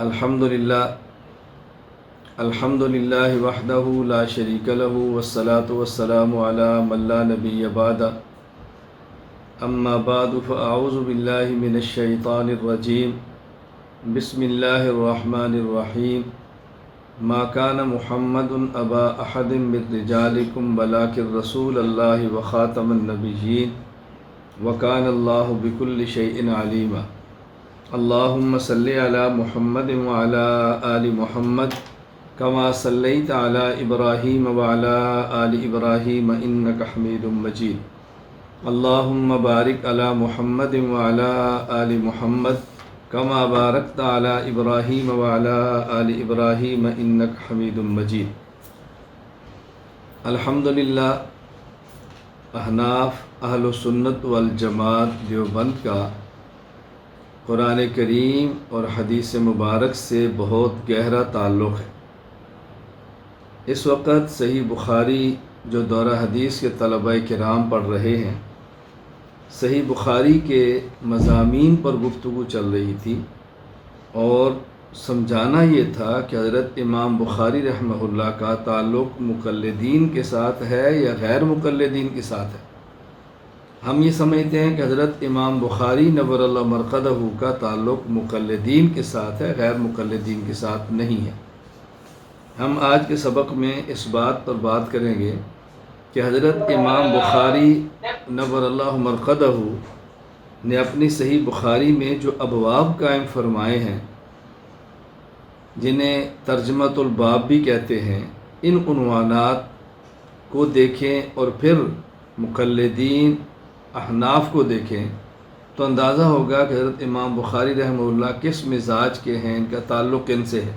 الحمدللہ وحدہ لا شریک لہ والصلاة والسلام علی من لا نبی بعد اما بعد فاعوذ باللہ من الشیطان الرجیم بسم اللہ الرحمن الرحیم ما کان محمد ابا احد من رجالکم ولکن رسول اللہ وخاتم النبیین وکان اللہ بکل شیء علیما اللہم صلی علی محمد وعلی آل محمد کما صلیت علی ابراہیم وعلی آل ابراہیم انک حمید مجید اللہم بارک علی محمد وعلی آل محمد کما بارکت علی ابراہیم وعلی آل ابراہیم انک حمید مجید۔ الحمدللہ احناف اہل سنت والجماعت دیوبند کا قرآن کریم اور حدیث مبارک سے بہت گہرا تعلق ہے۔ اس وقت صحیح بخاری جو دورہ حدیث کے طلبہ کرام پڑھ رہے ہیں، صحیح بخاری کے مضامین پر گفتگو چل رہی تھی اور سمجھانا یہ تھا کہ حضرت امام بخاری رحمہ اللہ کا تعلق مقلدین کے ساتھ ہے یا غیر مقلدین کے ساتھ ہے۔ ہم یہ سمجھتے ہیں کہ حضرت امام بخاری نور اللہ مرقدہ کا تعلق مقلدین کے ساتھ ہے، غیر مقلدین کے ساتھ نہیں ہے۔ ہم آج کے سبق میں اس بات پر بات کریں گے کہ حضرت امام بخاری نور اللہ مرقدہ نے اپنی صحیح بخاری میں جو ابواب قائم فرمائے ہیں، جنہیں ترجمۃ الباب بھی کہتے ہیں، ان عنوانات کو دیکھیں اور پھر مقلدین احناف کو دیکھیں تو اندازہ ہوگا کہ حضرت امام بخاری رحمہ اللہ کس مزاج کے ہیں، ان کا تعلق کن سے ہے۔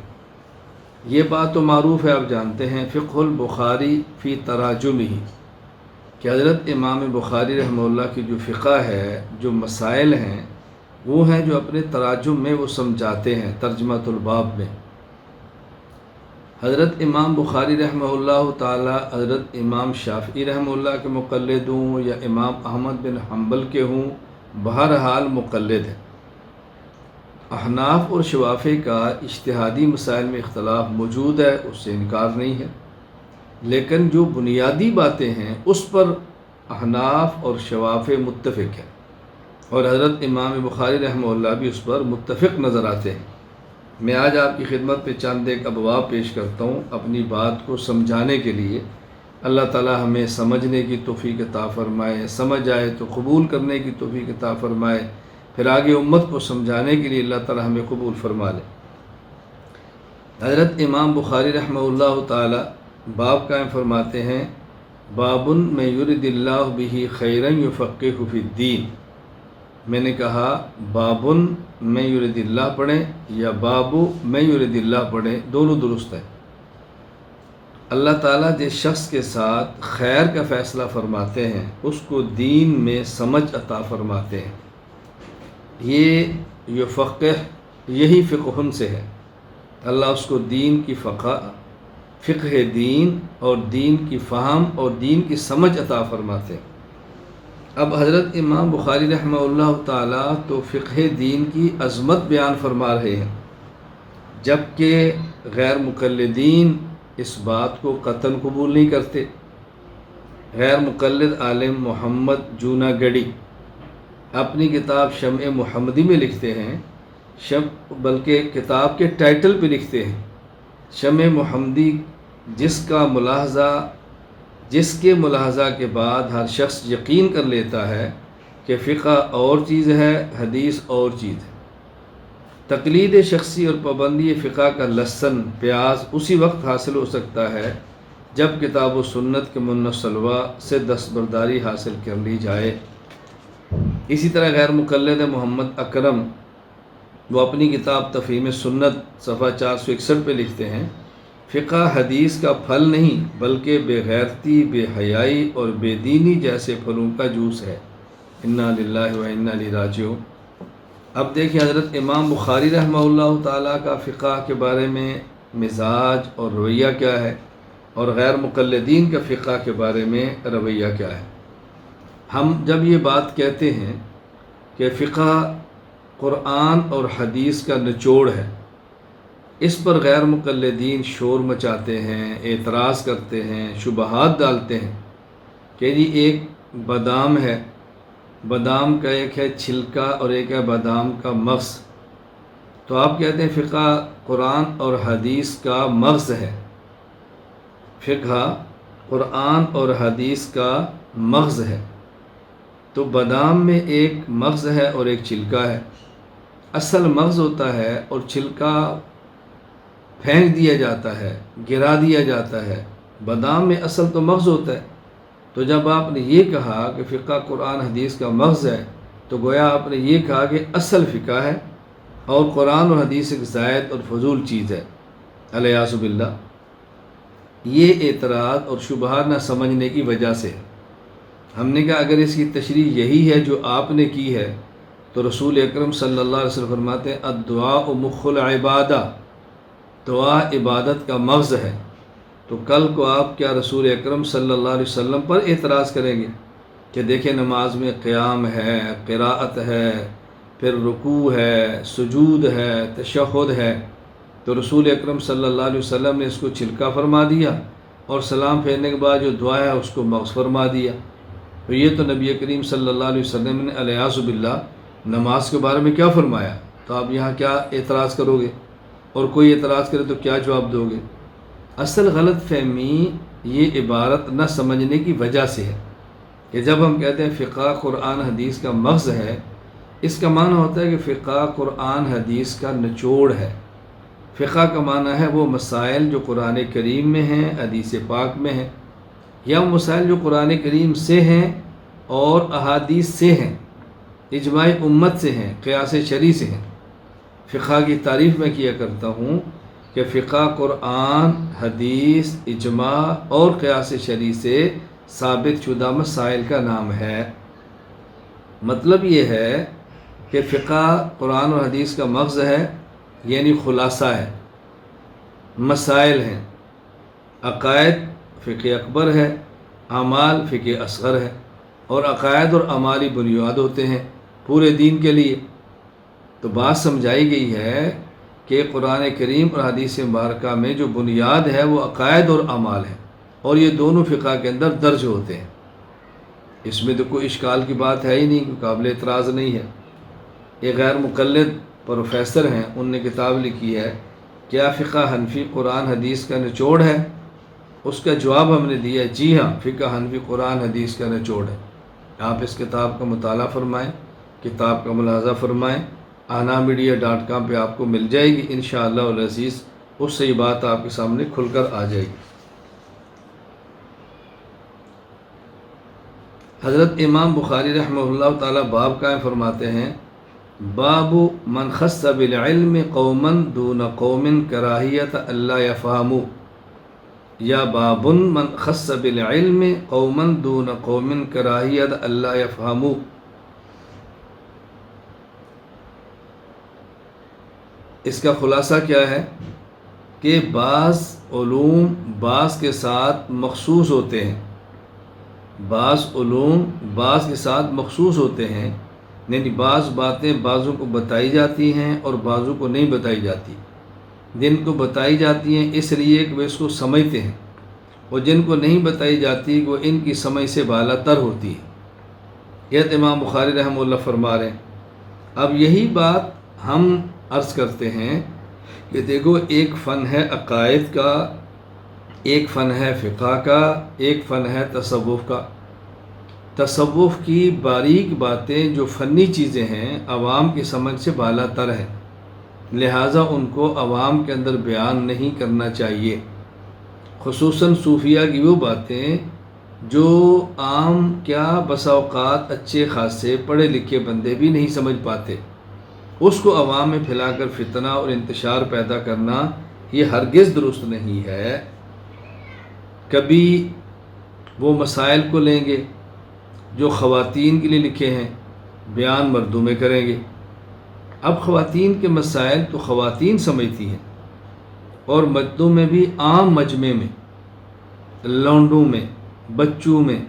یہ بات تو معروف ہے، آپ جانتے ہیں، فقہ البخاری فی تراجمہ، کہ حضرت امام بخاری رحمہ اللہ کی جو فقہ ہے، جو مسائل ہیں، وہ ہیں جو اپنے تراجم میں وہ سمجھاتے ہیں، ترجمۃ الباب میں۔ حضرت امام بخاری رحمہ اللہ تعالی حضرت امام شافعی رحمہ اللہ کے مقلد ہوں یا امام احمد بن حنبل کے ہوں، بہرحال مقلد ہیں۔ احناف اور شوافی کا اجتہادی مسائل میں اختلاف موجود ہے، اس سے انکار نہیں ہے، لیکن جو بنیادی باتیں ہیں اس پر احناف اور شوافی متفق ہیں، اور حضرت امام بخاری رحمہ اللہ بھی اس پر متفق نظر آتے ہیں۔ میں آج آپ کی خدمت پہ چند ایک ابواب پیش کرتا ہوں اپنی بات کو سمجھانے کے لیے۔ اللہ تعالی ہمیں سمجھنے کی توفیق عطا فرمائے، سمجھ آئے تو قبول کرنے کی توفیق عطا فرمائے، پھر آگے امت کو سمجھانے کے لیے اللہ تعالی ہمیں قبول فرما لے۔ حضرت امام بخاری رحمہ اللہ تعالی باب قائم فرماتے ہیں، باب من یرد اللہ بہ خیرا یفقہہ فی الدین۔ میں نے کہا باب من یرد اللہ پڑھیں یا باب من یرد اللہ پڑھیں، دونوں درست ہے۔ اللہ تعالیٰ جس شخص کے ساتھ خیر کا فیصلہ فرماتے ہیں اس کو دین میں سمجھ عطا فرماتے ہیں۔ یہ یفقہ، یہی فقہ سے ہے، اللہ اس کو دین کی فقہ دین اور دین کی فہم اور دین کی سمجھ عطا فرماتے ہیں۔ اب حضرت امام بخاری رحمہ اللہ تعالیٰ تو فقہ دین کی عظمت بیان فرما رہے ہیں، جبکہ غیر مقلدین اس بات کو قطعاً قبول نہیں کرتے۔ غیر مقلد عالم محمد جوناگڑھی اپنی کتاب شمع محمدی میں لکھتے ہیں، بلکہ کتاب کے ٹائٹل پہ لکھتے ہیں، شمع محمدی جس کے ملاحظہ کے بعد ہر شخص یقین کر لیتا ہے کہ فقہ اور چیز ہے، حدیث اور چیز ہے۔ تقلید شخصی اور پابندی فقہ کا لہسن پیاز اسی وقت حاصل ہو سکتا ہے جب کتاب و سنت کے منسلوا سے دستبرداری حاصل کر لی جائے۔ اسی طرح غیر مقلد محمد اکرم، وہ اپنی کتاب تفہیم سنت صفحہ 461 پہ لکھتے ہیں، فقہ حدیث کا پھل نہیں بلکہ بے غیرتی، بے حیائی اور بے دینی جیسے پھلوں کا جوس ہے۔ انا للہ و انا الیہ راجعون۔ اب دیکھیں حضرت امام بخاری رحمہ اللہ تعالیٰ کا فقہ کے بارے میں مزاج اور رویہ کیا ہے، اور غیر مقلدین کا فقہ کے بارے میں رویہ کیا ہے۔ ہم جب یہ بات کہتے ہیں کہ فقہ قرآن اور حدیث کا نچوڑ ہے، اس پر غیر مقلدین شور مچاتے ہیں، اعتراض کرتے ہیں، شبہات ڈالتے ہیں کہ جی ایک بادام ہے، بادام کا ایک ہے چھلکا اور ایک ہے بادام کا مغز، تو آپ کہتے ہیں فقہ قرآن اور حدیث کا مغز ہے، فقہ قرآن اور حدیث کا مغز ہے، تو بادام میں ایک مغز ہے اور ایک چھلکا ہے، اصل مغز ہوتا ہے اور چھلکا پھینک دیا جاتا ہے، گرا دیا جاتا ہے، بادام میں اصل تو مغز ہوتا ہے۔ تو جب آپ نے یہ کہا کہ فقہ قرآن حدیث کا مغز ہے، تو گویا آپ نے یہ کہا کہ اصل فقہ ہے اور قرآن اور حدیث ایک زائد اور فضول چیز ہے، الیاذ باللہ۔ یہ اعتراض اور شبہات نہ سمجھنے کی وجہ سے ہم نے کہا اگر اس کی تشریح یہی ہے جو آپ نے کی ہے، تو رسول اکرم صلی اللہ علیہ وسلم فرماتے ہیں الدعاء مخ العبادہ، دعا عبادت کا مغز ہے، تو کل کو آپ کیا رسول اکرم صلی اللہ علیہ وسلم پر اعتراض کریں گے کہ دیکھیں نماز میں قیام ہے، قراءت ہے، پھر رکوع ہے، سجود ہے، تشہد ہے، تو رسول اکرم صلی اللہ علیہ وسلم نے اس کو چھلکا فرما دیا اور سلام پھیرنے کے بعد جو دعا ہے اس کو مغز فرما دیا، تو یہ تو نبی کریم صلی اللہ علیہ وسلم نے الیاذ باللہ نماز کے بارے میں کیا فرمایا، تو آپ یہاں کیا اعتراض کرو گے؟ اور کوئی اعتراض کرے تو کیا جواب دو گے؟ اصل غلط فہمی یہ عبارت نہ سمجھنے کی وجہ سے ہے کہ جب ہم کہتے ہیں فقہ قرآن حدیث کا مغز ہے، اس کا معنی ہوتا ہے کہ فقہ قرآن حدیث کا نچوڑ ہے۔ فقہ کا معنی ہے وہ مسائل جو قرآن کریم میں ہیں، حدیث پاک میں ہیں، یا وہ مسائل جو قرآن کریم سے ہیں اور احادیث سے ہیں، اجماع امت سے ہیں، قیاس شرعی سے ہیں۔ فقہ کی تعریف میں کیا کرتا ہوں کہ فقہ قرآن حدیث اجماع اور قیاس شرعی سے ثابت شدہ مسائل کا نام ہے۔ مطلب یہ ہے کہ فقہ قرآن اور حدیث کا مغز ہے، یعنی خلاصہ ہے، مسائل ہیں، عقائد فقہ اکبر ہے، اعمال فقہ اصغر ہے، اور عقائد اور اعمالی بنیاد ہوتے ہیں پورے دین کے لیے۔ تو بات سمجھائی گئی ہے کہ قرآن کریم اور حدیث مبارکہ میں جو بنیاد ہے وہ عقائد اور اعمال ہے، اور یہ دونوں فقہ کے اندر درج ہوتے ہیں، اس میں تو کوئی اشکال کی بات ہے ہی نہیں، کوئی قابل اعتراض نہیں ہے۔ یہ غیر مقلد پروفیسر ہیں، ان نے کتاب لکھی ہے کیا فقہ حنفی قرآن حدیث کا نچوڑ ہے؟ اس کا جواب ہم نے دیا جی ہاں، فقہ حنفی قرآن حدیث کا نچوڑ ہے۔ آپ اس کتاب کا مطالعہ فرمائیں، کتاب کا ملاحظہ فرمائیں، ahnamedia.com پہ آپ کو مل جائے گی انشاءاللہ العزیز، اس سے یہ بات آپ کے سامنے کھل کر آ جائے گی۔ حضرت امام بخاری رحمہ اللہ تعالی باب قائم فرماتے ہیں باب من خص بالعلم قوما دون قوم کراہیت اللہ یفہموا، یا باب من خص بالعلم قوما دون قوم کراہیت اللہ یفہموا۔ اس کا خلاصہ کیا ہے کہ بعض علوم بعض کے ساتھ مخصوص ہوتے ہیں، بعض علوم بعض کے ساتھ مخصوص ہوتے ہیں، یعنی بعض باتیں بعضوں کو بتائی جاتی ہیں اور بعضوں کو نہیں بتائی جاتی۔ جن کو بتائی جاتی ہیں اس لیے کہ وہ اس کو سمجھتے ہیں، اور جن کو نہیں بتائی جاتی وہ ان کی سمجھ سے بالا تر ہوتی ہے۔ یہ امام بخاری رحمہ اللہ فرما رہے ہیں۔ اب یہی بات ہم عرض کرتے ہیں کہ دیکھو ایک فن ہے عقائد کا، ایک فن ہے فقہ کا، ایک فن ہے تصوف کا۔ تصوف کی باریک باتیں جو فنی چیزیں ہیں عوام کی سمجھ سے بالا تر ہیں، لہٰذا ان کو عوام کے اندر بیان نہیں کرنا چاہیے، خصوصاً صوفیہ کی وہ باتیں جو عام کیا بسا اوقات اچھے خاصے پڑھے لکھے بندے بھی نہیں سمجھ پاتے، اس کو عوام میں پھیلا کر فتنہ اور انتشار پیدا کرنا یہ ہرگز درست نہیں ہے۔ کبھی وہ مسائل کو لیں گے جو خواتین کے لیے لکھے ہیں، بیان مردوں میں کریں گے۔ اب خواتین کے مسائل تو خواتین سمجھتی ہیں، اور مردوں میں بھی عام مجمع میں، لونڈوں میں، بچوں میں،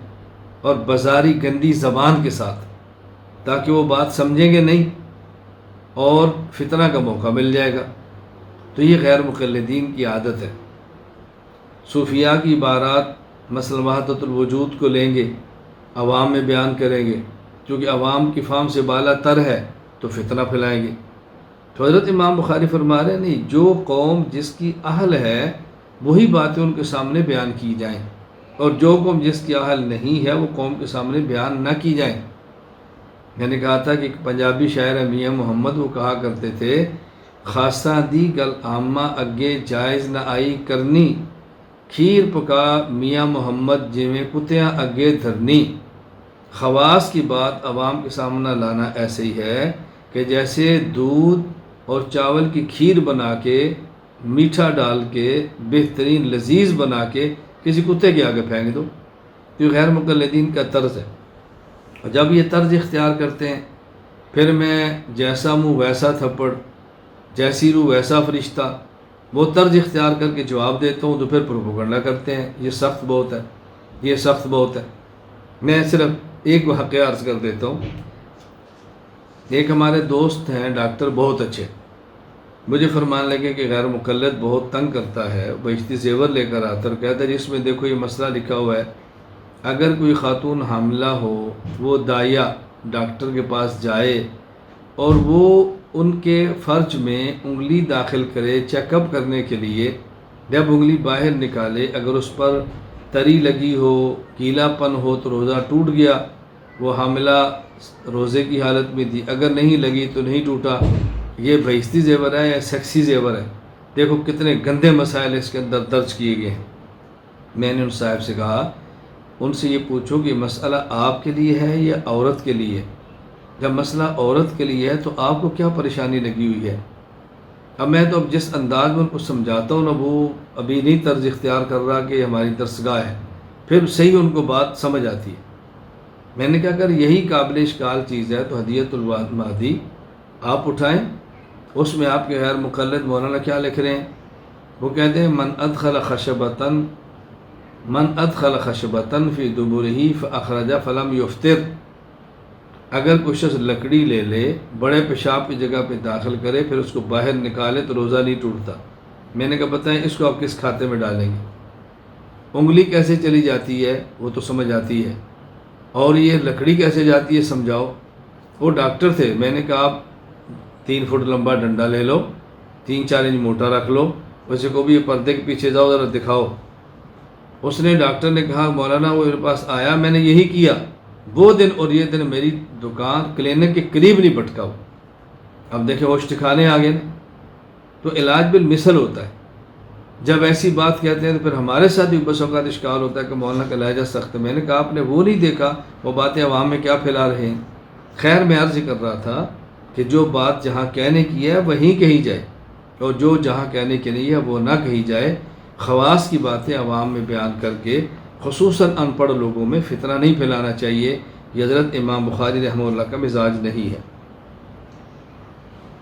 اور بازاری گندی زبان کے ساتھ، تاکہ وہ بات سمجھیں گے نہیں اور فتنہ کا موقع مل جائے گا۔ تو یہ غیر مقلدین کی عادت ہے۔ صوفیاء کی عبارات مثلا وحدت الوجود کو لیں گے، عوام میں بیان کریں گے، کیونکہ عوام کی فہم سے بالا تر ہے تو فتنہ پھیلائیں گے۔ تو حضرت امام بخاری فرما رہے ہیں نہیں، جو قوم جس کی اہل ہے وہی باتیں ان کے سامنے بیان کی جائیں، اور جو قوم جس کی اہل نہیں ہے وہ قوم کے سامنے بیان نہ کی جائیں۔ میں نے کہا تھا کہ ایک پنجابی شاعر ہے میاں محمد، وہ کہا کرتے تھے، خاصا دی گل عامہ اگے جائز نہ آئی کرنی، کھیر پکا میاں محمد جویں کتیاں اگے دھرنی۔ خواص کی بات عوام کے سامنے لانا ایسے ہی ہے کہ جیسے دودھ اور چاول کی کھیر بنا کے، میٹھا ڈال کے، بہترین لذیذ بنا کے کسی کتے کے آگے پھینک دو۔ یہ غیر مقلدین کا طرز ہے، اور جب یہ طرز اختیار کرتے ہیں پھر میں جیسا منہ ویسا تھپڑ، جیسی روح ویسا فرشتہ، وہ طرز اختیار کر کے جواب دیتا ہوں تو پھر پروپیگنڈا کرتے ہیں۔ یہ سخت بہت ہے، یہ سخت بہت ہے۔ میں صرف ایک واقعہ عرض کر دیتا ہوں۔ ایک ہمارے دوست ہیں ڈاکٹر، بہت اچھے، مجھے فرمان لگے کہ غیر مقلد بہت تنگ کرتا ہے، بہشتی زیور لے کر آتا اور کہتا ہے جس میں دیکھو یہ مسئلہ لکھا ہوا ہے، اگر کوئی خاتون حاملہ ہو، وہ دائیا ڈاکٹر کے پاس جائے اور وہ ان کے فرج میں انگلی داخل کرے چیک اپ کرنے کے لیے، جب انگلی باہر نکالے اگر اس پر تری لگی ہو، گیلا پن ہو تو روزہ ٹوٹ گیا، وہ حاملہ روزے کی حالت میں تھی، اگر نہیں لگی تو نہیں ٹوٹا۔ یہ بہشتی زیور ہے یا سیکسی زیور ہے؟ دیکھو کتنے گندے مسائل اس کے اندر درج کیے گئے ہیں۔ میں نے ان صاحب سے کہا، ان سے یہ پوچھو کہ مسئلہ آپ کے لیے ہے یا عورت کے لیے؟ جب مسئلہ عورت کے لیے ہے تو آپ کو کیا پریشانی لگی ہوئی ہے؟ اب میں تو جس انداز میں ان کو سمجھاتا ہوں نا، وہ ابھی نہیں طرز اختیار کر رہا کہ ہماری درسگاہ ہے، پھر صحیح ان کو بات سمجھ آتی ہے۔ میں نے کہا اگر یہی قابل اشکال چیز ہے تو ہدیۃ المہدی آپ اٹھائیں، اس میں آپ کے غیر مقلد مولانا کیا لکھ رہے ہیں؟ وہ کہتے ہیں من ادخل خشبتاً فی دبرہ فاخرج فلم یفطر، اگر کوئی شخص لکڑی لے لے، بڑے پیشاب کی جگہ پہ داخل کرے، پھر اس کو باہر نکالے تو روزہ نہیں ٹوٹتا۔ میں نے کہا بتائیں اس کو آپ کس کھاتے میں ڈالیں گے؟ انگلی کیسے چلی جاتی ہے وہ تو سمجھ آتی ہے، اور یہ لکڑی کیسے جاتی ہے سمجھاؤ۔ وہ ڈاکٹر تھے، میں نے کہا آپ 3 فٹ لمبا ڈنڈا لے لو، 3-4 انچ موٹا رکھ لو، ویسے کو بھی یہ پردے کے پیچھے جاؤ ذرا دکھاؤ۔ اس نے ڈاکٹر نے کہا مولانا وہ میرے پاس آیا، میں نے یہی کیا، وہ دن اور یہ دن میری دکان کلینک کے قریب نہیں بھٹکا ہو۔ اب دیکھیں ہوش ٹھکانے آ گئے نا۔ تو علاج بالمثل ہوتا ہے، جب ایسی بات کہتے ہیں تو پھر ہمارے ساتھ بھی بس اوقات اشکال ہوتا ہے کہ مولانا کا لہجہ سخت ہے۔ میں نے کہا آپ نے وہ نہیں دیکھا وہ باتیں عوام میں کیا پھیلا رہے ہیں۔ خیر میں عرض کر رہا تھا کہ جو بات جہاں کہنے کی ہے وہیں کہی جائے، اور جو جہاں کہنے کی نہیں ہے وہ نہ کہی جائے۔ خواص کی باتیں عوام میں بیان کر کے خصوصاً ان پڑھ لوگوں میں فتنہ نہیں پھیلانا چاہیے۔ یہ حضرت امام بخاری رحمہ اللہ کا مزاج نہیں ہے۔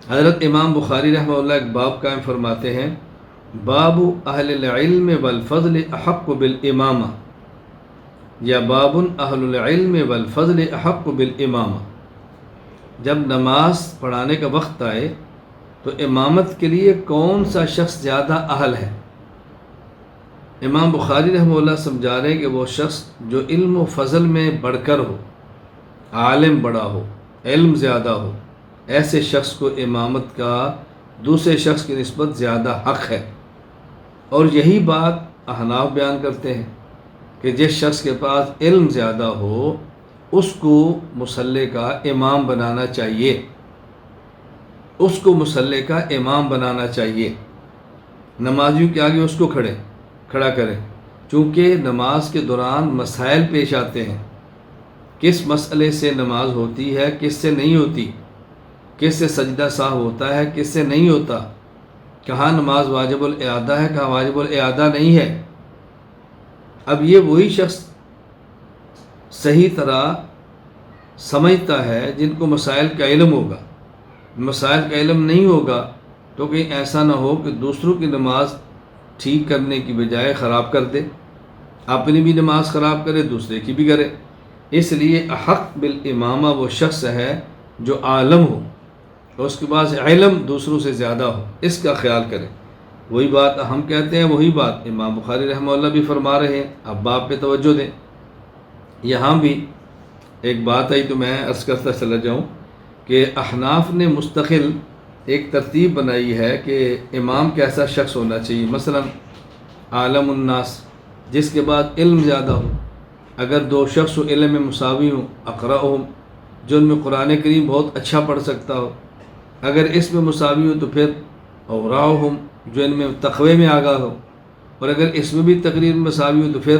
حضرت امام بخاری رحمہ اللہ ایک باب قائم فرماتے ہیں، باب اہل العلم والفضل احق بالامامہ، یا باب اہل العلم والفضل احق بالامامہ۔ جب نماز پڑھانے کا وقت آئے تو امامت کے لیے کون سا شخص زیادہ اہل ہے؟ امام بخاری رحمہ اللہ سمجھا رہے ہیں کہ وہ شخص جو علم و فضل میں بڑھ کر ہو، عالم بڑا ہو، علم زیادہ ہو، ایسے شخص کو امامت کا دوسرے شخص کی نسبت زیادہ حق ہے۔ اور یہی بات احناف بیان کرتے ہیں کہ جس شخص کے پاس علم زیادہ ہو اس کو مصلی کا امام بنانا چاہیے، اس کو مصلی کا امام بنانا چاہیے، نمازیوں کے آگے اس کو کھڑا کریں، چونکہ نماز کے دوران مسائل پیش آتے ہیں، کس مسئلے سے نماز ہوتی ہے، کس سے نہیں ہوتی، کس سے سجدہ سہو ہوتا ہے، کس سے نہیں ہوتا، کہاں نماز واجب الاعادہ ہے، کہاں واجب الاعادہ نہیں ہے۔ اب یہ وہی شخص صحیح طرح سمجھتا ہے جن کو مسائل کا علم ہوگا۔ مسائل کا علم نہیں ہوگا تو کہیں ایسا نہ ہو کہ دوسروں کی نماز ٹھیک کرنے کی بجائے خراب کر دے، اپنی بھی نماز خراب کرے، دوسرے کی بھی کرے۔ اس لیے احق بالامامہ وہ شخص ہے جو عالم ہو اور اس کے پاس علم دوسروں سے زیادہ ہو، اس کا خیال کریں۔ وہی بات ہم کہتے ہیں، وہی بات امام بخاری رحمہ اللہ بھی فرما رہے ہیں۔ اب باب پہ توجہ دیں۔ یہاں بھی ایک بات آئی تو میں عرض کرتا چلا جاؤں کہ احناف نے مستقل ایک ترتیب بنائی ہے کہ امام کیسا شخص ہونا چاہیے۔ مثلا عالم الناس، جس کے بعد علم زیادہ ہو۔ اگر دو شخص و علم میں مساوی ہوں، اقرأہم، جو ان میں قرآن کریم بہت اچھا پڑھ سکتا ہو۔ اگر اس میں مساوی ہو تو پھر اوراہم، جو ان میں تقوی میں آگاہ ہو۔ اور اگر اس میں بھی تقریر میں مساوی ہو تو پھر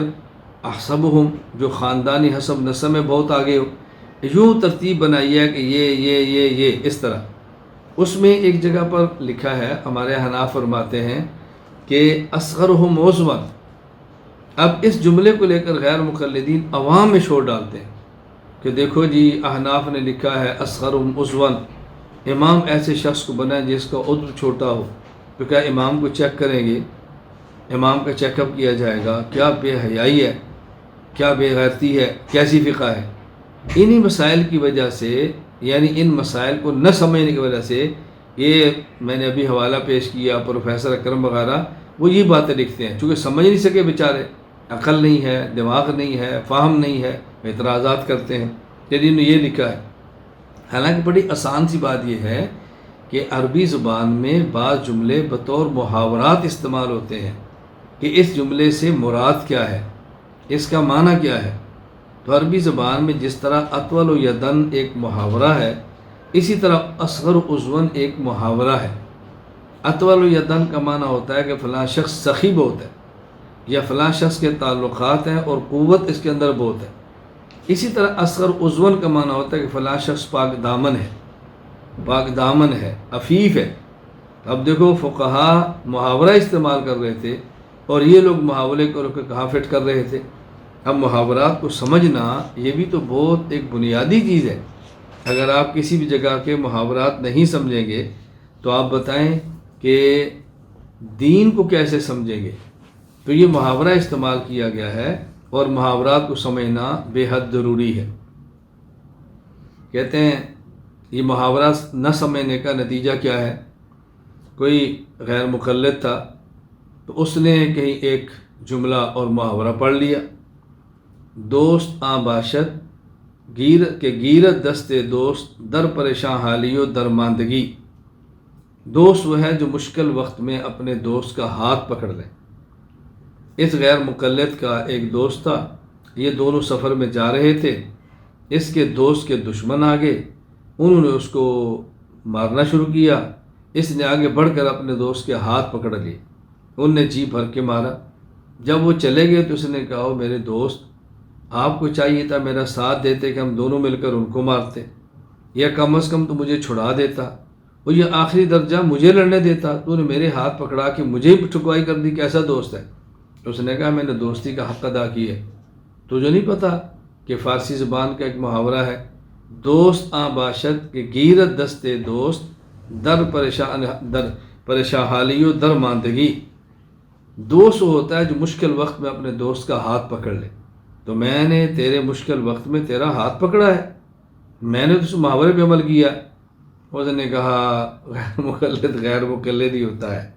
احسبہم، جو خاندانی حسب نسب میں بہت آگے ہو۔ یوں ترتیب بنائی ہے کہ یہ اس طرح۔ اس میں ایک جگہ پر لکھا ہے، ہمارے حناف فرماتے ہیں کہ اصغرہم عضواً۔ اب اس جملے کو لے کر غیر مقلدین عوام میں شور ڈالتے ہیں کہ دیکھو جی احناف نے لکھا ہے اصغرہم عضواً، امام ایسے شخص کو بنائیں جس کا عضو چھوٹا ہو۔ تو کیا امام کو چیک کریں گے؟ امام کا چیک اپ کیا جائے گا؟ کیا بے حیائی ہے، کیا بے غیرتی ہے، کیسی فقہ ہے؟ انہی مسائل کی وجہ سے، یعنی ان مسائل کو نہ سمجھنے کی وجہ سے، یہ میں نے ابھی حوالہ پیش کیا پروفیسر اکرم وغیرہ، وہ یہ باتیں لکھتے ہیں چونکہ سمجھ نہیں سکے بیچارے، عقل نہیں ہے، دماغ نہیں ہے، فہم نہیں ہے، اعتراضات کرتے ہیں کہ انہوں نے یہ لکھا ہے۔ حالانکہ بڑی آسان سی بات یہ ہے کہ عربی زبان میں بعض جملے بطور محاورات استعمال ہوتے ہیں کہ اس جملے سے مراد کیا ہے، اس کا معنی کیا ہے۔ تو عربی زبان میں جس طرح اطول و یدن ایک محاورہ ہے، اسی طرح اصغر عضواً ایک محاورہ ہے۔ اطول و یدن کا معنی ہوتا ہے کہ فلاں شخص سخی بہت ہے، یا فلاں شخص کے تعلقات ہیں اور قوت اس کے اندر بہت ہے۔ اسی طرح اصغر عضواً کا معنی ہوتا ہے کہ فلاں شخص پاک دامن ہے، پاک دامن ہے، عفیف ہے۔ اب دیکھو فقہا محاورہ استعمال کر رہے تھے اور یہ لوگ محاورے کو کہاں فٹ کر رہے تھے۔ اب محاورات کو سمجھنا یہ بھی تو بہت ایک بنیادی چیز ہے۔ اگر آپ کسی بھی جگہ کے محاورات نہیں سمجھیں گے تو آپ بتائیں کہ دین کو کیسے سمجھیں گے؟ تو یہ محاورہ استعمال کیا گیا ہے اور محاورات کو سمجھنا بے حد ضروری ہے۔ کہتے ہیں یہ محاورہ نہ سمجھنے کا نتیجہ کیا ہے؟ کوئی غیر مقلد تھا تو اس نے کہیں ایک جملہ اور محاورہ پڑھ لیا، دوست آ باشد گیرت دستے دوست در پریشان حالی و درماندگی۔ دوست وہ ہے جو مشکل وقت میں اپنے دوست کا ہاتھ پکڑ لے۔ اس غیر مقلد کا ایک دوست تھا، یہ دونوں سفر میں جا رہے تھے، اس کے دوست کے دشمن آگے، انہوں نے اس کو مارنا شروع کیا۔ اس نے آگے بڑھ کر اپنے دوست کے ہاتھ پکڑ لیے، ان نے جی بھر کے مارا۔ جب وہ چلے گئے تو اس نے کہا میرے دوست، آپ کو چاہیے تھا میرا ساتھ دیتے کہ ہم دونوں مل کر ان کو مارتے، یا کم از کم تو مجھے چھڑا دیتا، اور یہ آخری درجہ مجھے لڑنے دیتا، تو نے میرے ہاتھ پکڑا کے مجھے ٹھکوائی کر دی، کیسا دوست ہے؟ اس نے کہا میں نے دوستی کا حق ادا کیا ہے۔ تجھے نہیں پتا کہ فارسی زبان کا ایک محاورہ ہے، دوست آ باشد کہ گیرت دستے دوست در پریشان حالی و در ماندگی۔ دوست وہ ہوتا ہے جو مشکل وقت میں اپنے دوست کا ہاتھ پکڑ لے۔ تو میں نے تیرے مشکل وقت میں تیرا ہاتھ پکڑا ہے، میں نے تو اس محاورے پہ عمل کیا۔ اس نے کہا غیر مقلد ہی ہوتا ہے۔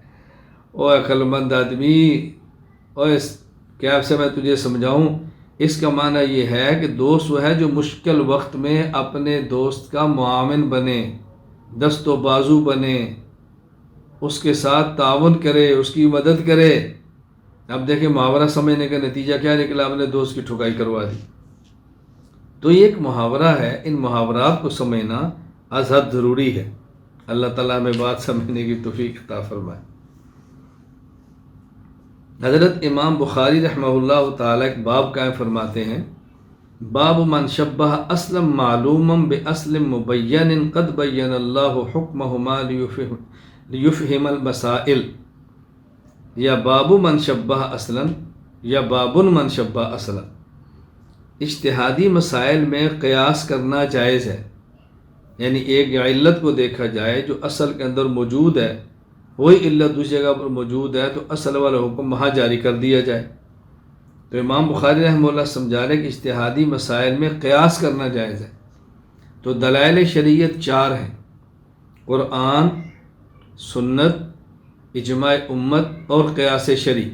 او عقل مند آدمی، اور اس کیب سے میں تجھے سمجھاؤں، اس کا معنی یہ ہے کہ دوست وہ ہے جو مشکل وقت میں اپنے دوست کا معاون بنے، دست و بازو بنے، اس کے ساتھ تعاون کرے، اس کی مدد کرے۔ اب دیکھیں محاورہ سمجھنے کا نتیجہ کیا نکلا، اپنے دوست کی ٹھکائی کروا دی۔ تو یہ ایک محاورہ ہے، ان محاورات کو سمجھنا از حد ضروری ہے۔ اللہ تعالیٰ میں بات سمجھنے کی توفیق عطا فرمائے۔ حضرت امام بخاری رحمہ اللہ تعالیٰ ایک باب قائم فرماتے ہیں، باب من شبہ اسلم معلوما باسلم مبین قد بین اللہ حکمہما لیفہم المسائل، یا باب من شبہ اصلاً یا باب من شبہ اصلاً۔ اجتہادی مسائل میں قیاس کرنا جائز ہے، یعنی ایک علت کو دیکھا جائے جو اصل کے اندر موجود ہے، وہی علت دوسری جگہ پر موجود ہے تو اصل والا حکم وہاں جاری کر دیا جائے۔ تو امام بخاری رحمہ اللہ سمجھا رہے کہ اجتہادی مسائل میں قیاس کرنا جائز ہے۔ تو دلائل شریعت 4 ہیں، قرآن، سنت، اجماع امت اور قیاس شرعی۔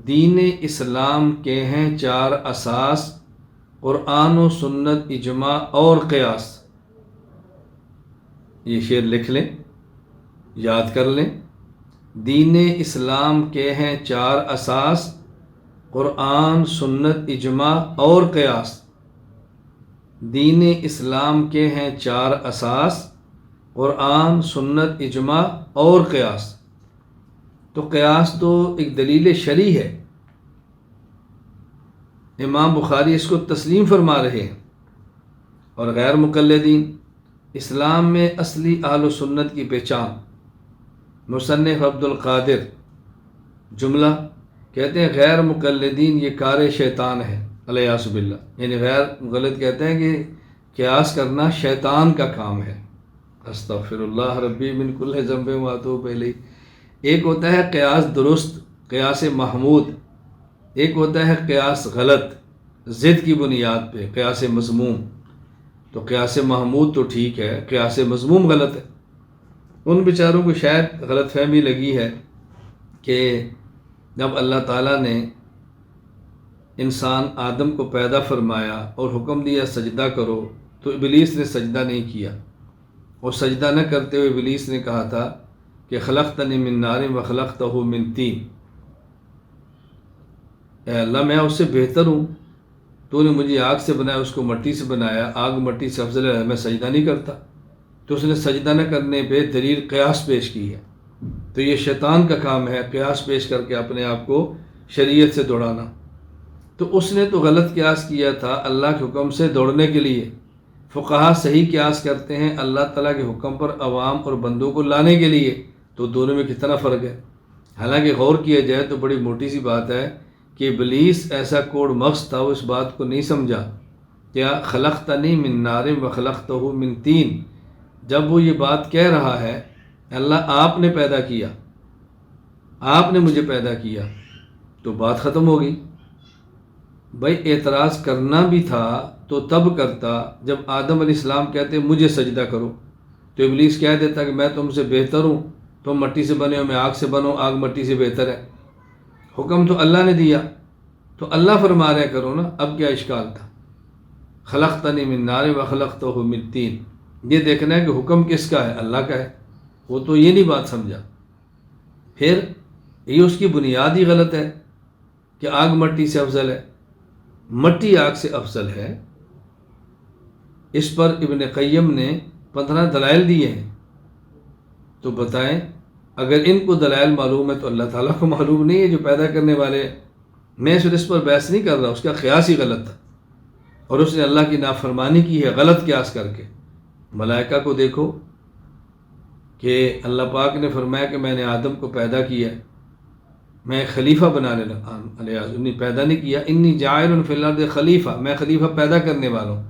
دین اسلام کے ہیں 4 اساس: قرآن و سنت، اجماع اور قیاس۔ یہ شعر لکھ لیں، یاد کر لیں۔ دین اسلام کے ہیں 4 اساس: قرآن، سنت، اجماع اور قیاس۔ دین اسلام کے ہیں 4 اساس: قرآن، سنت، اجماع اور قیاس۔ تو قیاس تو ایک دلیل شرعی ہے، امام بخاری اس کو تسلیم فرما رہے ہیں۔ اور غیر مقلدین، اسلام میں اصلی اہل سنت کی پہچان۔ مصنف عبد القادر جملہ کہتے ہیں غیر مقلدین یہ کار شیطان ہے، الیاذ باللہ، یعنی غیر مقلد کہتے ہیں کہ قیاس کرنا شیطان کا کام ہے۔ استغفر اللہ ربی من کل ذنب واتوب الیہ۔ ایک ہوتا ہے قیاس درست، قیاس محمود، ایک ہوتا ہے قیاس غلط، ضد کی بنیاد پہ، قیاس مذموم۔ تو قیاس محمود تو ٹھیک ہے، قیاس مذموم غلط ہے۔ ان بیچاروں کو شاید غلط فہمی لگی ہے کہ جب اللہ تعالیٰ نے انسان آدم کو پیدا فرمایا اور حکم دیا سجدہ کرو تو ابلیس نے سجدہ نہیں کیا، اور سجدہ نہ کرتے ہوئے ابلیس نے کہا تھا کہ خلقتنی من نار و خلقتہ من طین، اے اللہ میں اس سے بہتر ہوں، تو نے مجھے آگ سے بنایا، اس کو مٹی سے بنایا، آگ مٹی سے افضل ہے، میں سجدہ نہیں کرتا۔ تو اس نے سجدہ نہ کرنے پہ دلیل قیاس پیش کی ہے۔ تو یہ شیطان کا کام ہے قیاس پیش کر کے اپنے آپ کو شریعت سے دوڑانا۔ تو اس نے تو غلط قیاس کیا تھا اللہ کے حکم سے دوڑنے کے لیے۔ فقہا صحیح قیاس کرتے ہیں اللہ تعالیٰ کے حکم پر عوام اور بندوں کو لانے کے لیے۔ تو دونوں میں کتنا فرق ہے۔ حالانکہ غور کیا جائے تو بڑی موٹی سی بات ہے کہ ابلیس ایسا کوڑ مغز تھا، وہ اس بات کو نہیں سمجھا کیا خلقتنی من نار و خلقتہ من طین۔ جب وہ یہ بات کہہ رہا ہے اللہ آپ نے پیدا کیا، آپ نے مجھے پیدا کیا، تو بات ختم ہو گئی۔ بھائی اعتراض کرنا بھی تھا تو تب کرتا جب آدم علیہ السلام کہتے مجھے سجدہ کرو، تو ابلیس کہہ دیتا کہ میں تم سے بہتر ہوں، تم مٹی سے بنے ہو، میں آگ سے بنو، آگ مٹی سے بہتر ہے۔ حکم تو اللہ نے دیا، تو اللہ فرما رہے کرو نا، اب کیا اشکال تھا؟ خلقتنی من نار و خلقتہ من طین، یہ دیکھنا ہے کہ حکم کس کا ہے، اللہ کا ہے۔ وہ تو یہ نہیں بات سمجھا۔ پھر یہ اس کی بنیاد ہی غلط ہے کہ آگ مٹی سے افضل ہے، مٹی آگ سے افضل ہے۔ اس پر ابن قیم نے 15 دلائل دیے ہیں۔ تو بتائیں اگر ان کو دلائل معلوم ہے تو اللہ تعالیٰ کو معلوم نہیں ہے جو پیدا کرنے والے ہیں۔ میں صرف اس پر بحث نہیں کر رہا، اس کا قیاس ہی غلط تھا اور اس نے اللہ کی نافرمانی کی ہے غلط قیاس کر کے۔ ملائکہ کو دیکھو کہ اللہ پاک نے فرمایا کہ میں نے آدم کو پیدا کیا، میں خلیفہ بنانے لگا، انہیں پیدا نہیں کیا، انی جاعل فی الارض خلیفہ، میں خلیفہ پیدا کرنے والا ہوں۔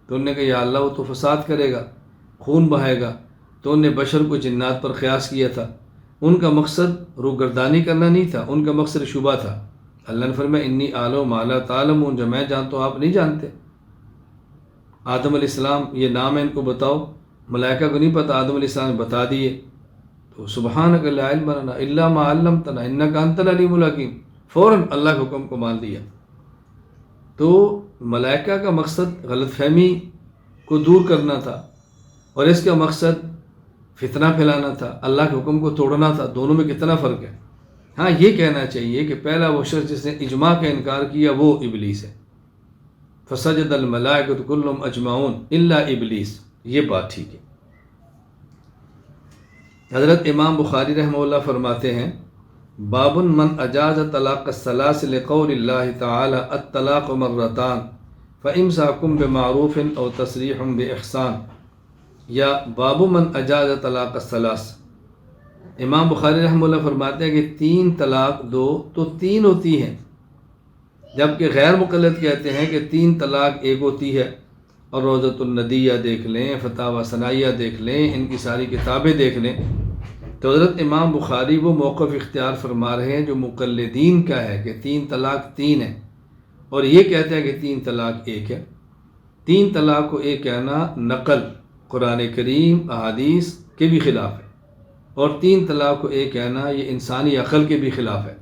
تو انہوں نے کہا یا اللہ وہ تو فساد کرے گا، خون بہائے گا۔ تو انہوں نے بشر کو جنات پر قیاس کیا تھا۔ ان کا مقصد روگردانی کرنا نہیں تھا، ان کا مقصد شبہ تھا۔ اللہ نے فرمایا انی اعلم ما لا تعلمون، جو میں جانتا ہوں آپ نہیں جانتے۔ آدم علیہ السلام یہ نام ہے ان کو بتاؤ، ملائکہ کو نہیں پتہ، آدم علیہ السلام نے بتا دیے۔ تو سبحانک لا علم لنا الا ما علمتنا انک انت العلیم الحکیم، فوراً اللہ کے حکم کو مان لیا۔ تو ملائکہ کا مقصد غلط فہمی کو دور کرنا تھا اور اس کا مقصد فتنہ پھیلانا تھا، اللہ کے حکم کو توڑنا تھا۔ دونوں میں کتنا فرق ہے۔ ہاں یہ کہنا چاہیے کہ پہلا وہ شخص جس نے اجماع کا انکار کیا وہ ابلیس ہے۔ فسجد الملائکۃ کلهم اجمعون الا ابلیس، یہ بات ٹھیک ہے۔ حضرت امام بخاری رحمہ اللہ فرماتے ہیں باب من اجاز طلاق الثلاث لقول اللہ تعالی الطلاق مرتان فامساک بمعروف او تسریح باحسان، یا باب من اجاز طلاق الثلاث۔ امام بخاری رحمہ اللہ فرماتے ہیں کہ 3 طلاق دو تو 3 ہوتی ہیں، جبکہ غیر مقلد کہتے ہیں کہ 3 طلاق 1 ہوتی ہے۔ اور روضۃ الندیہ دیکھ لیں، فتاوی ثنائیہ دیکھ لیں، ان کی ساری کتابیں دیکھ لیں۔ تو حضرت امام بخاری وہ موقف اختیار فرما رہے ہیں جو مقلدین کا ہے کہ 3 طلاق 3 ہے، اور یہ کہتے ہیں کہ 3 طلاق 1 ہے۔ 3 طلاق کو 1 کہنا نقل قرآن کریم احادیث کے بھی خلاف ہے۔ اور 3 طلاق کو ایک کہنا یہ انسانی عقل کے بھی خلاف ہے۔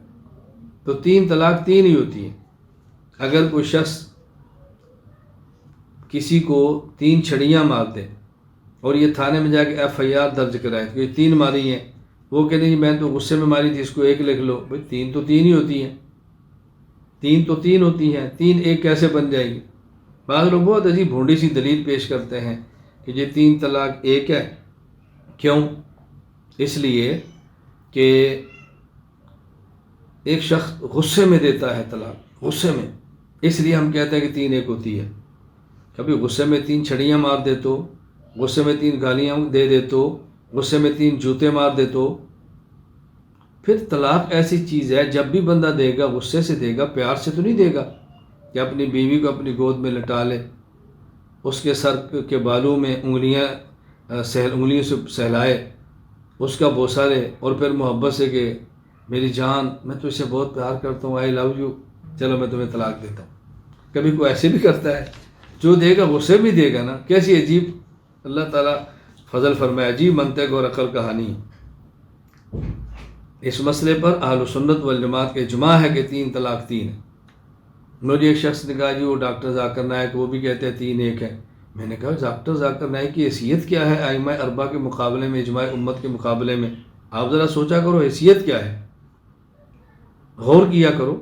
تو 3 طلاق 3 ہی ہوتی ہیں۔ اگر کوئی شخص کسی کو 3 چھڑیاں مار دے اور یہ تھانے میں جا کے FIR درج کرائے کہ یہ 3 ماری ہیں، وہ کہتے ہیں میں تو غصے میں ماری تھی، اس کو 1 لکھ لو۔ بھائی 3 تو 3 ہی ہوتی ہیں، 3 تو 3 ہوتی ہیں، 3 1 کیسے بن جائے گی؟ بعض لوگ بہت عجیب بھونڈی سی دلیل پیش کرتے ہیں کہ یہ 3 طلاق 1 ہے۔ کیوں؟ اس لیے کہ ایک شخص غصے میں دیتا ہے طلاق، غصے میں، اس لیے ہم کہتے ہیں کہ 3 1 ہوتی ہے۔ کبھی غصے میں 3 چھڑیاں مار دے تو، غصے میں 3 گالیاں دے دے تو، غصے میں 3 جوتے مار دے تو، پھر طلاق ایسی چیز ہے جب بھی بندہ دے گا غصے سے دے گا، پیار سے تو نہیں دے گا کہ اپنی بیوی کو اپنی گود میں لٹا لے، اس کے سر کے بالوں میں انگلیوں سے سہلائے، اس کا بوسہ لے اور پھر محبت سے کہ میری جان میں تو اسے بہت پیار کرتا ہوں، آئی لو یو، چلو میں تمہیں طلاق دیتا ہوں۔ کبھی کوئی ایسے بھی کرتا ہے؟ جو دے گا غصے بھی دے گا نا۔ کیسی عجیب اللہ تعالیٰ فضل فرمائے، عجیب منطق اور عقل کہانی۔ اس مسئلے پر اہل سنت والجماعت کے اجماع ہے کہ 3 طلاق 3 ہے۔ مجھے ایک شخص نے کہا جی وہ ڈاکٹر ذاکر نائک وہ بھی کہتے ہیں 3 1 ہے۔ میں نے کہا ڈاکٹر ذاکر نائک کی حیثیت کیا ہے ائمہ اربعہ کے مقابلے میں، اجماع امت کے مقابلے میں؟ آپ ذرا سوچا کرو حیثیت کیا ہے، غور کیا کرو۔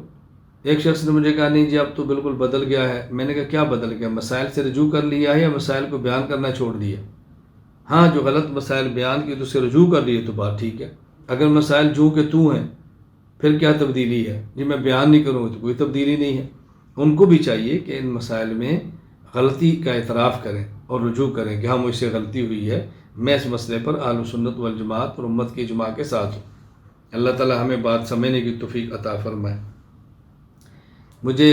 ایک شخص نے مجھے کہا نہیں جی اب تو بالکل بدل گیا ہے۔ میں نے کہا کیا بدل گیا؟ مسائل سے رجوع کر لیا ہے یا مسائل کو بیان کرنا چھوڑ دیا؟ ہاں جو غلط مسائل بیان کی تو اسے رجوع کر لیے تو بات ٹھیک ہے، اگر مسائل جو کہ تو ہیں پھر کیا تبدیلی ہے؟ جی میں بیان نہیں کروں تو کوئی تبدیلی نہیں ہے۔ ان کو بھی چاہیے کہ ان مسائل میں غلطی کا اعتراف کریں اور رجوع کریں کہ ہاں مجھ سے غلطی ہوئی ہے، میں اس مسئلے پر اہل سنت والجماعت اور امت کے اجماع کے ساتھ ہوں۔ اللہ تعالی ہمیں بات سمجھنے کی توفیق عطا فرمائے۔ مجھے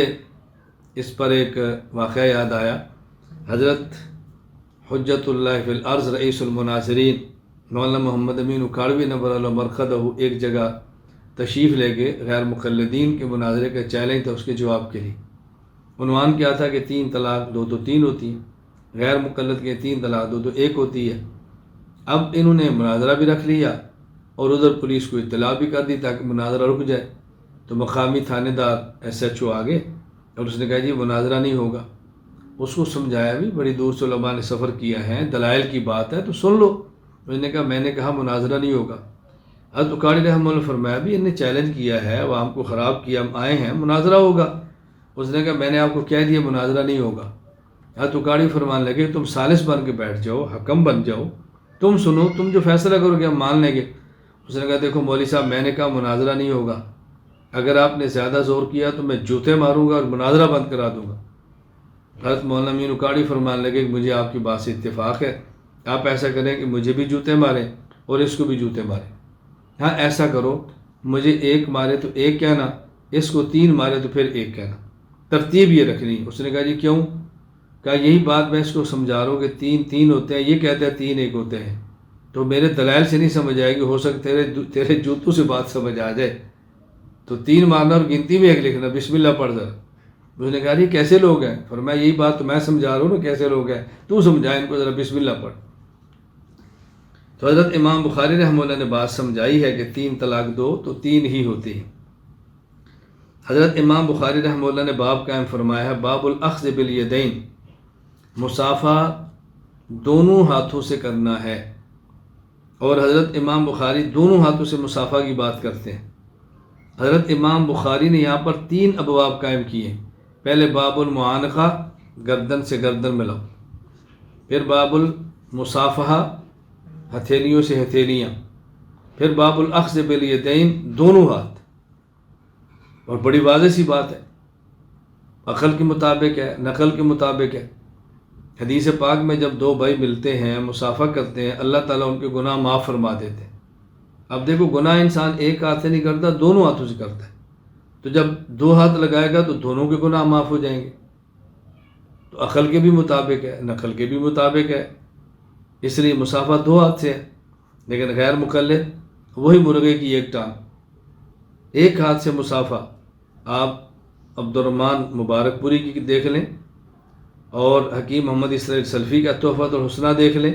اس پر ایک واقعہ یاد آیا۔ حضرت حجت اللہ فی الارض رئیس المناظرین مولانا محمد امین اکھاڑوی نور اللہ مرقدہ ایک جگہ تشریف لے کے غیر مقلدین کے مناظرے کا چیلنج تھا اس کے جواب کے لیے۔ عنوان کیا تھا کہ 3 طلاق 2 تو 3 ہوتی ہیں، غیر مقلد کے 3 طلاق 2 تو 1 ہوتی ہے۔ اب انہوں نے مناظرہ بھی رکھ لیا اور ادھر پولیس کو اطلاع بھی کر دی تاکہ مناظرہ رک جائے۔ تو مقامی تھانے دار SHO آ گئے اور اس نے کہا جی مناظرہ نہیں ہوگا۔ اس کو سمجھایا بھی، بڑی دور سے علماء نے سفر کیا ہے، دلائل کی بات ہے تو سن لو۔ اس نے کہا میں نے کہا مناظرہ نہیں ہوگا۔ حضرت اکھاڑی رحمہ اللہ فرمایا بھی انہیں چیلنج کیا ہے، عوام کو خراب کیا، ہم آئے ہیں مناظرہ ہوگا۔ اس نے کہا میں نے آپ کو کہہ دیا مناظرہ نہیں ہوگا۔ حضرت اکھاڑی فرمان لگے تم ثالث بن کے بیٹھ جاؤ، حکم بن جاؤ، تم سنو، تم جو فیصلہ کرو گے ہم مان لیں گے۔ اس نے کہا دیکھو مولوی صاحب میں نے کہا مناظرہ نہیں ہوگا، اگر آپ نے زیادہ زور کیا تو میں جوتے ماروں گا اور مناظرہ بند کرا دوں گا۔ حضرت مولانا امین اکھاڑی فرمان لگے کہ مجھے آپ کی بات سے اتفاق ہے، آپ ایسا کریں کہ مجھے بھی جوتے ماریں اور اس کو بھی جوتے ماریں۔ ہاں ایسا کرو مجھے 1 مارے تو 1 کہنا، اس کو 3 مارے تو پھر 1 کہنا، ترتیب یہ رکھنی۔ اس نے کہا جی کیوں؟ کہا یہی بات میں اس کو سمجھا رہا ہوں کہ 3 3 ہوتے ہیں، یہ کہتے ہیں 3 1 ہوتے ہیں، تو میرے دلائل سے نہیں سمجھ آئے گی، ہو سکتا ہے تیرے جوتوں سے بات سمجھ آ جائے، تو 3 مارنا اور گنتی میں 1 لکھنا، بسم اللہ پڑھ ذرا۔ اس نے کہا جی کیسے لوگ ہیں؟ فرمایا یہی بات تو میں سمجھا رہا ہوں نا کیسے لوگ ہیں، تو سمجھا ان کو ذرا، بسم اللہ پڑھ۔ تو حضرت امام بخاری رحمہ اللہ نے بات سمجھائی ہے کہ 3 طلاق 2 تو 3 ہی ہوتی ہے۔ حضرت امام بخاری رحمہ اللہ نے باب قائم فرمایا ہے باب الاخذ بالیدین، مصافحہ دونوں ہاتھوں سے کرنا ہے، اور حضرت امام بخاری دونوں ہاتھوں سے مصافحہ کی بات کرتے ہیں۔ حضرت امام بخاری نے یہاں پر 3 ابواب قائم کیے۔ پہلے باب المعانقہ، گردن سے گردن ملاؤ، پھر باب المصافحہ، ہتھیلیوں سے ہتھیلیاں، پھر باب الاخذ بالیدین، دونوں ہاتھ۔ اور بڑی واضح سی بات ہے، عقل کے مطابق ہے، نقل کے مطابق ہے۔ حدیث پاک میں جب 2 بھائی ملتے ہیں مصافحہ کرتے ہیں اللہ تعالیٰ ان کے گناہ معاف فرما دیتے ہیں۔ اب دیکھو گناہ انسان 1 ہاتھ سے نہیں کرتا، دونوں ہاتھوں سے کرتا ہے، تو جب 2 ہاتھ لگائے گا تو دونوں کے گناہ معاف ہو جائیں گے۔ تو عقل کے بھی مطابق ہے، نقل کے بھی مطابق ہے، اس لیے مصافحہ 2 ہاتھ سے ہے۔ لیکن غیر مقلد وہی مرغے کی 1 ٹانگ، 1 ہاتھ سے مصافحہ۔ آپ عبدالرحمن مبارک پوری کی دیکھ لیں اور حکیم محمد اسرائیل سلفی کا تحفۃ الحسنہ دیکھ لیں،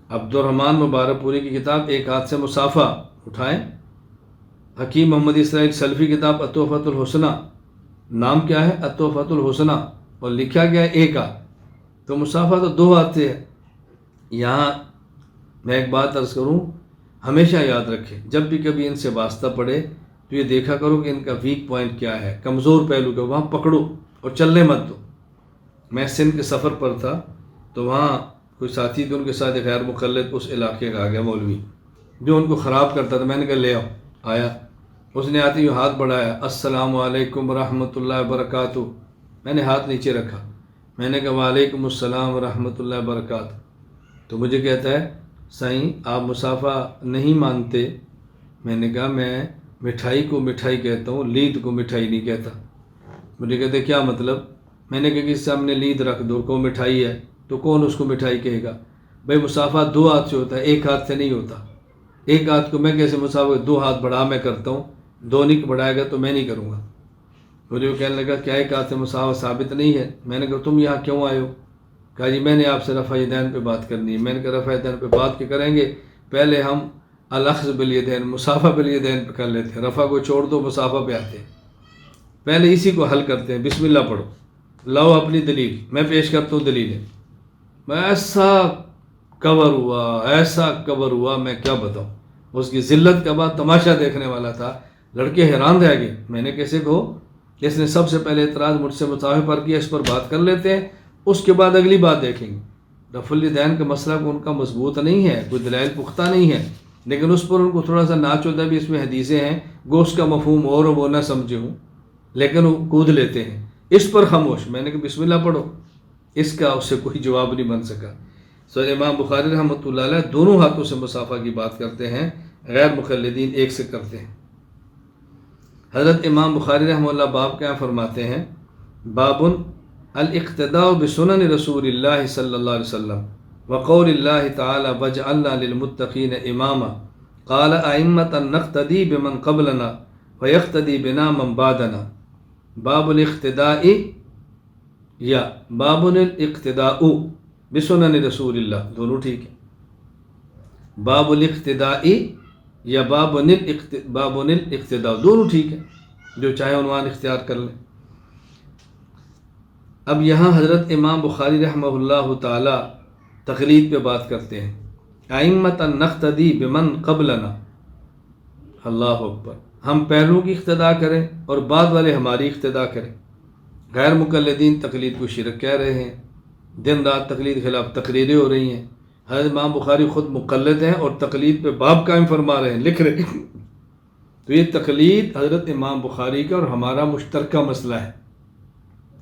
عبدالرحمن مبارک پوری کی کتاب ایک ہاتھ سے مصافہ اٹھائیں. حکیم محمد اسرائیل سلفی کتاب التحفۃ الحسنی، نام کیا ہے؟ التحفۃ الحسنی، اور لکھا گیا ہے ایک ہاتھ. تو مصافہ تو دو ہاتھ سے ہے. یہاں میں ایک بات عرض کروں، ہمیشہ یاد رکھیں جب بھی کبھی ان سے واسطہ پڑے تو یہ دیکھا کرو کہ ان کا ویک پوائنٹ کیا ہے، کمزور پہلو کا وہاں پکڑو اور چلنے مت دو. میں سندھ کے سفر پر تھا تو وہاں کوئی ساتھی تھے، ان کے ساتھ ایک غیر مقلد اس علاقے کا آ گیا مولوی جو ان کو خراب کرتا تھا. میں نے کہا لے آؤ. آیا، اس نے آتے ہی ہاتھ بڑھایا، السلام علیکم ورحمۃ اللہ وبرکاتہ. میں نے ہاتھ نیچے رکھا، میں نے کہا وعلیکم السلام ورحمۃ اللہ وبرکاتہ. تو مجھے کہتا ہے سائیں آپ مصافہ نہیں مانتے؟ میں نے کہا میں مٹھائی کو مٹھائی کہتا ہوں، لید کو مٹھائی نہیں کہتا. مجھے کہتے کیا مطلب؟ میں نے کہا کہ اس سامنے لید رکھ دو، کو مٹھائی ہے تو کون اس کو مٹھائی کہے گا؟ بھائی مصافہ دو ہاتھ سے ہوتا ہے، ایک ہاتھ سے نہیں ہوتا. ایک ہاتھ کو میں کیسے مصافہ، دو ہاتھ بڑھا میں کرتا ہوں، دو نہیں بڑھائے گا تو میں نہیں کروں گا. مجھے وہ کہنے لگا کیا ایک ہاتھ سے مصافہ ثابت نہیں ہے؟ میں نے کہا تم یہاں کیوں آئے ہو؟ کہا جی میں نے آپ سے رفع یدین پہ بات کرنی ہے. میں نے کہا رفع یدین پہ بات کے کریں گے، پہلے ہم الاخذ بالیدین مصافہ بالیدین پہ کر لیتے ہیں. رفع کو چھوڑ دو، مصافہ پہ آتے ہیں. پہلے اسی کو حل کرتے ہیں. بسم اللہ پڑھو، لاؤ اپنی دلیل. میں پیش کرتا ہوں دلیلیں. میں ایسا کور ہوا میں کیا بتاؤں. اس کی ذلت کا بعد تماشا دیکھنے والا تھا. لڑکے حیران رہ گئے. میں نے کیسے کہو، اس نے سب سے پہلے اعتراض مجھ سے مصافہ پر کیا، اس پر بات کر لیتے ہیں، اس کے بعد اگلی بات دیکھیں گے. رفع الیدین کا مسئلہ ان کا مضبوط نہیں ہے، کوئی دلائل پختہ نہیں ہے، لیکن اس پر ان کو تھوڑا سا ناچ ہوتا ہے بھی اس میں حدیثیں ہیں، گوشت کا مفہوم اور وہ نہ سمجھے ہوں، لیکن وہ کود لیتے ہیں. اس پر خاموش. میں نے کہا بسم اللہ پڑھو. اس کا اس سے کوئی جواب نہیں بن سکا. سو امام بخاری رحمۃ اللہ علیہ دونوں ہاتھوں سے مصافہ کی بات کرتے ہیں، غیر مقلدین ایک سے کرتے ہیں. حضرت امام بخاری رحمہ اللہ باب کیا فرماتے ہیں؟ باب الاقتداء بسنن رسول اللہ صلی اللہ علیہ وسلم وقول اللہ تعالی وجعلنا للمتقین اماما قال ائمۃ نقتدی بمن قبلنا ویقتدی بنا من بعدنا. باب الاقتداء یا باب الاقتداء بسنن رسول اللہ، دونوں ٹھیک ہے. باب الاقتداء یا باب الاقتداء دونوں ٹھیک ہے، جو چاہے عنوان اختیار کر لیں. اب یہاں حضرت امام بخاری رحمہ اللہ تعالی تقلید پہ بات کرتے ہیں. ائمۃ نقتدی بمن قبلنا، اللہ اکبر، ہم پہلوں کی اقتداء کریں اور بعد والے ہماری اقتداء کریں. غیر مقلدین تقلید کو شرک کہہ رہے ہیں، دن رات تقلید خلاف تقریریں ہو رہی ہیں. حضرت امام بخاری خود مقلد ہیں اور تقلید پہ باب قائم فرما رہے ہیں، لکھ رہے ہیں. تو یہ تقلید حضرت امام بخاری کا اور ہمارا مشترکہ مسئلہ ہے.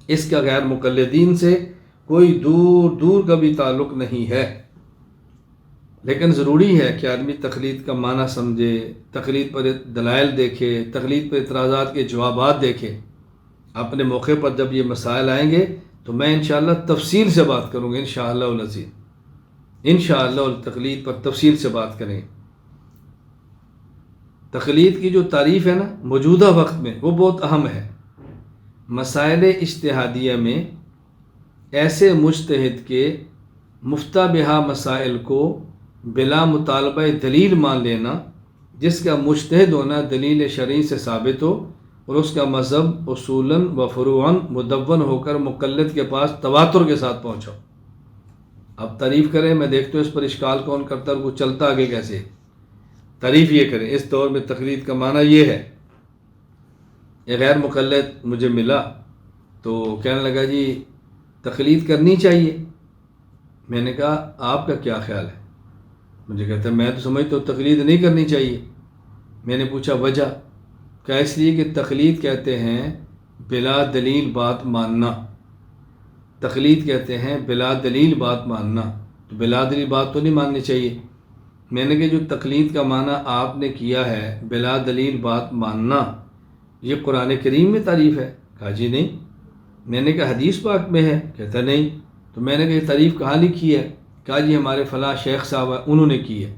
اس کا غیر مقلدین سے کوئی دور دور کا بھی تعلق نہیں ہے. لیکن ضروری ہے کہ آدمی تقلید کا معنی سمجھے، تقلید پر دلائل دیکھے، تقلید پر اعتراضات کے جوابات دیکھے. اپنے موقع پر جب یہ مسائل آئیں گے تو میں انشاءاللہ تفصیل سے بات کروں گا انشاءاللہ العزیز. انشاءاللہ تقلید پر تفصیل سے بات کریں. تقلید کی جو تعریف ہے نا موجودہ وقت میں وہ بہت اہم ہے. مسائل اجتہادیہ میں ایسے مجتہد کے مفتہ بہا مسائل کو بلا مطالبہ دلیل مان لینا جس کا مجتہد ہونا دلیل شرعی سے ثابت ہو اور اس کا مذہب اصولاً و فروعاً مدون ہو کر مقلد کے پاس تواتر کے ساتھ پہنچا. اب تعریف کریں، میں دیکھتا ہوں اس پر اشکال کون کرتا ہے اور وہ چلتا آگے کیسے. تعریف یہ کریں اس دور میں تقلید کا معنی یہ ہے. یہ غیر مقلد مجھے ملا تو کہنے لگا جی تقلید کرنی چاہیے. میں نے کہا آپ کا کیا خیال ہے؟ مجھے کہتا ہے میں تو سمجھتا ہوں تقلید نہیں کرنی چاہیے. میں نے پوچھا وجہ؟ کہ اس لیے کہ تقلید کہتے ہیں بلا دلیل بات ماننا. تقلید کہتے ہیں بلا دلیل بات ماننا، تو بلا دلیل بات تو نہیں ماننی چاہیے. میں نے کہا جو تقلید کا معنی آپ نے کیا ہے بلا دلیل بات ماننا، یہ قرآن کریم میں تعریف ہے؟ کہا جی نہیں. میں نے کہا حدیث پاک میں ہے؟ کہتا نہیں. تو میں نے کہا یہ تعریف کہاں لکھی ہے؟ کہا جی ہمارے فلاں شیخ صاحب انہوں نے کی ہے.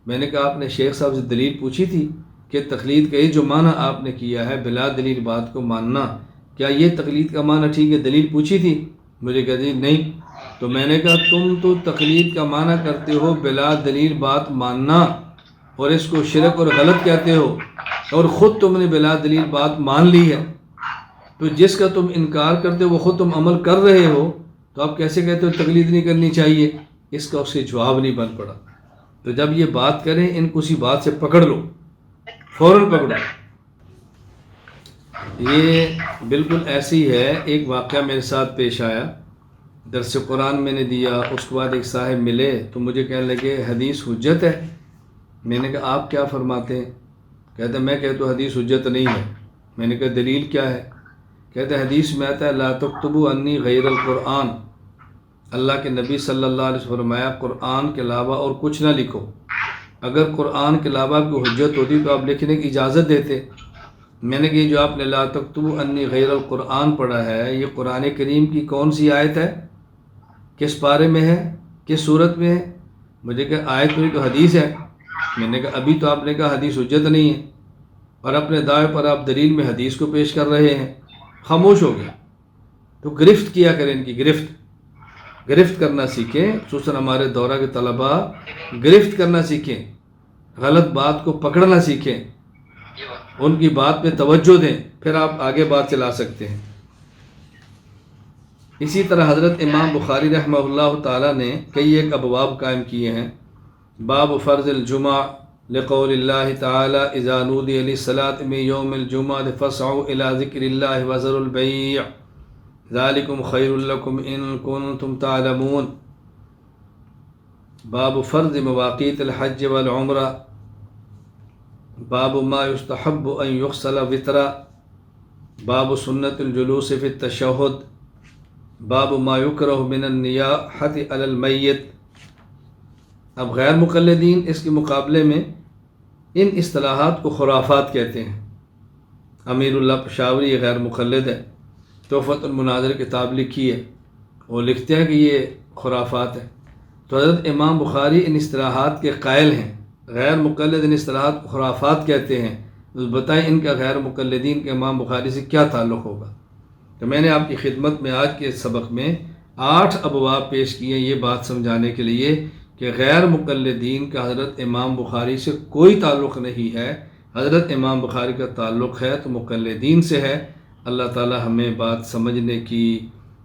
میں نے کہا آپ نے شیخ صاحب سے دلیل پوچھی تھی کہ تقلید کا یہ جو معنی آپ نے کیا ہے بلا دلیل بات کو ماننا، کیا یہ تقلید کا معنی ٹھیک ہے؟ دلیل پوچھی تھی؟ مجھے کہا جی نہیں. تو میں نے کہا تم تو تقلید کا معنی کرتے ہو بلا دلیل بات ماننا، اور اس کو شرک اور غلط کہتے ہو، اور خود تم نے بلا دلیل بات مان لی ہے، تو جس کا تم انکار کرتے ہو وہ خود تم عمل کر رہے ہو، تو آپ کیسے کہتے ہو تقلید نہیں کرنی چاہیے؟ اس کا اس سے جواب نہیں بن پڑا۔ تو جب یہ بات کریں ان کو اسی بات سے پکڑ لو، فوراً پکڑو۔ یہ بالکل ایسی ہے، ایک واقعہ میرے ساتھ پیش آیا، درس قرآن میں نے دیا، اس کے بعد ایک صاحب ملے تو مجھے کہنے لگے حدیث حجت ہے؟ میں نے کہا آپ کیا فرماتے ہیں؟ کہتے میں کہتا ہوں حدیث حجت نہیں ہے۔ میں نے کہا دلیل کیا ہے؟ کہتے حدیث میں آتا ہے لا تکتبوا انی غیر القرآن، اللہ کے نبی صلی اللہ علیہ وسلم فرمایا قرآن کے علاوہ اور کچھ نہ لکھو۔ اگر قرآن کے علاوہ کوئی حجت ہوتی تو آپ لکھنے کی اجازت دیتے۔ میں نے کہا جو آپ نے لا تکتبوا انی غیر القرآن پڑھا ہے، یہ قرآن کریم کی کون سی آیت ہے؟ کس پارے میں ہے؟ کس صورت میں ہے؟ مجھے کہا آیت میں تو حدیث ہے۔ میں نے کہا ابھی تو آپ نے کہا حدیث حجت نہیں ہے، اور اپنے دعوے پر آپ دلیل میں حدیث کو پیش کر رہے ہیں۔ خاموش ہو گیا۔ تو گرفت کیا کریں، ان کی گرفت کرنا سیکھیں، خصوصاً ہمارے دورہ کے طلباء گرفت کرنا سیکھیں، غلط بات کو پکڑنا سیکھیں، ان کی بات پہ توجہ دیں، پھر آپ آگے بات چلا سکتے ہیں۔ اسی طرح حضرت امام بخاری رحمہ اللہ تعالیٰ نے کئی ایک ابواب قائم کیے ہیں۔ باب فرض الجمعہ لقول اللہ تعالی اذا نودی للصلاۃ من یوم الجمعہ فاسعوا الی ذکر اللہ وذروا البیع ذالکم خیر لکم ان کنتم تعلمون۔ باب فرض مواقیت الحج والعمرہ، باب ما یستحب ان یغسل وترا، باب سنت الجلوس فی التشہد، باب ما یکرہ من النیاحۃ علی المیت۔ اب غیر مقلدین اس کے مقابلے میں ان اصطلاحات کو خرافات کہتے ہیں۔ امیر اللہ پشاوری یہ غیر مقلد ہے، تحفۃ المناظر کتاب لکھی ہے، وہ لکھتے ہیں کہ یہ خرافات ہے۔ تو حضرت امام بخاری ان اصطلاحات کے قائل ہیں، غیر مقلد ان اصطلاحات کو خرافات کہتے ہیں۔ تو بتائیں ان کا غیر مقلدین کے امام بخاری سے کیا تعلق ہوگا؟ تو میں نے آپ کی خدمت میں آج کے سبق میں 8 ابواب پیش کیے ہیں، یہ بات سمجھانے کے لیے کہ غیر مقلدین کا حضرت امام بخاری سے کوئی تعلق نہیں ہے۔ حضرت امام بخاری کا تعلق ہے تو مقلدین سے ہے۔ اللہ تعالی ہمیں بات سمجھنے کی،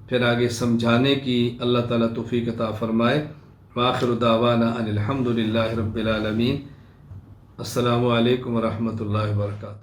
پھر آگے سمجھانے کی اللہ تعالی توفیق عطا فرمائے۔ وآخر دعوانا ان الحمد للہ رب العالمین۔ السلام علیکم ورحمۃ اللہ وبرکاتہ۔